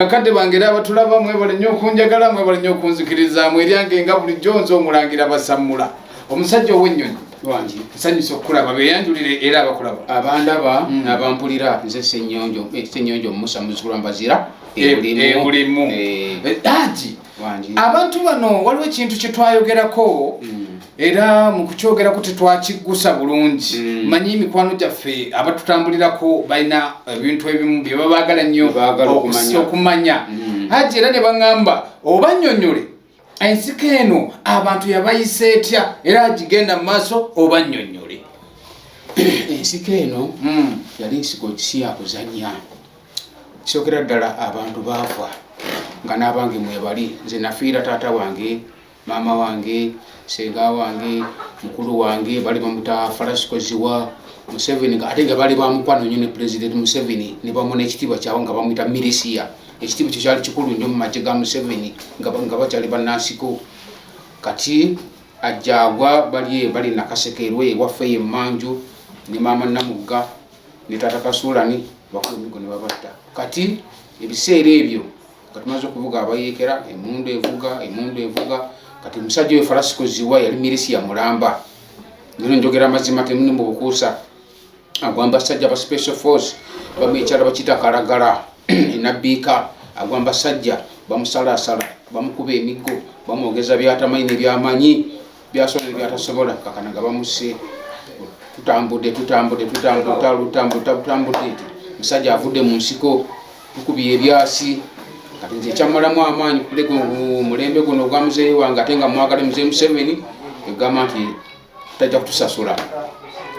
Akade bangira abatulaba mwe bali nnyo kunjagala mwe bali nnyo kunzikiriza mwe lyange nga buli jonzo omulangira basamula omusajja ow'ennyonyi wangi nsanyusa okulaba beyanjulire era abakulaba abandaba n'abampulira nze Ssenyonjo Musa Muzukulu Mbazira ebulimu Haji wangi abantu bano waliwo ekintu kye twayogerako era mu kukyogeraku tetwakiggusa bulungi manyi mikwano gyaffe abatutambulirako balina ebintu ebimu bye babaagala nnyo okumanya Haji era ne baŋŋamba oba nnyonnyole ensiko eno abantu yabayise etya era agigenda mu maaso oba nnyonnyole ensiko eno yali nsiko si yakuzannya kisookera ddala abantu baafa nga n'abange mwebali nze nafiira taata wange maama wange senga wange mukulu wange bali bamuta Falasikoziwa Museveni ate nga bali bamukwano nnyo ne President Museveni ne bamuna ekitiibwa kyabwe nga bamuyita milisiya ekitiibwa kyo kyali kikulu nnyo mu magye ga Museveni nga bakyali bannansiko kati ajjaagwa bali nakasekerwe ewaffe emmanju ne maama Namugga ne taata Kasuulani bakumigo ne babatta kati ebiseera ebyo katumaze okuvuga abayeekera emundu evuga kati musajja we Falasikoziwa yali milisiya mulamba nino njogera amazima temuni mu bukuusa agwamba sajja ba special force bamwekyala bakita Kalagala enabbiika agwamba sajja bamusalasala bamukuba emiggo bamwogeza byatamanyi nebyamanyi byasona byatasobola kakana nga bamuse tutambudde musajja avudde mu nsiko tukubye ebyasi kati nze ekyamalamu amaanyi kuleka mulembe guno ogwa muzeeyi wange ate nga mwagala muzeeyi Museveni egamba nti tajja kutusasula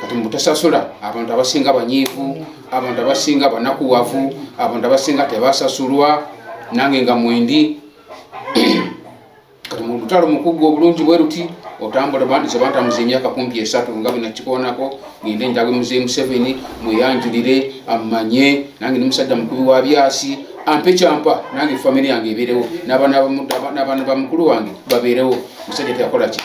kati mubutasasula abantu abasinga banyiivu abantu abasinga banakuwavu abantu abasinga tebasasulwa nange nga mwendi kati mu lutalo mukugga obulungi bwe ruti otambula bandize bantamuza emyaka kumpi 3 nga binakikoonako ngende njagwe muzeeyi Museveni mweyanjulire ammanye nange ni musajja mukubi wa byasi ampe kyampa nange family yange ebeerewo n'abaana ba mukulu wange babeerewo musajja teyakola ki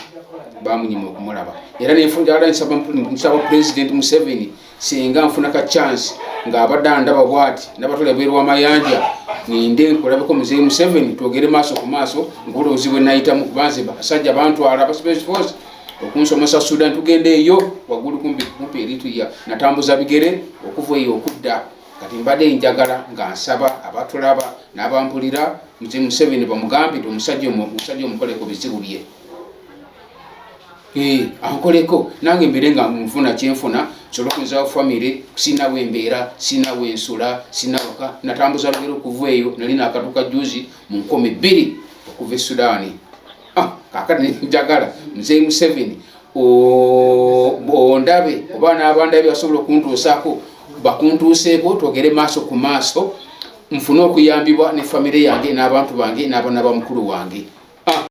bamunyima okumulaba era nenfunjala nsaba President Museveni senga nfuna ka chance ng'abadde andaba bwati nabatole bweru w'amayanja ngende nkulabeko muzeeyi Museveni twogere maaso ku maaso ng'olowoozi bwe nayitamu kubanze basajja bantwala aba Special Force okunsomesa Sudan tugende eyo waggulu kumpi erituya natambuza bigere okuva eyo okudda kati mbadde njagala nga nsaba abatulaba n'abampulira muzeeyi Museveni bamugambe nti omusajja omukoleko bizibu bye ankoleko nange mbere nga nfuna kyenfuna nsobola okuyinzawo famire sinawo embeera sinawo ensula sinawaka natambuza bigere okuva eyo nali nakatuka juzi mu 2 okuva e Sudaani kakati njagala muzeeyi Museveni ondabe oba n'abandabe basobola okuntuusaako bakuntuuseeko twogere maaso ku maaso nfune okuyambibwa ne famire yange n'abantu bange n'abaana ba mukulu wange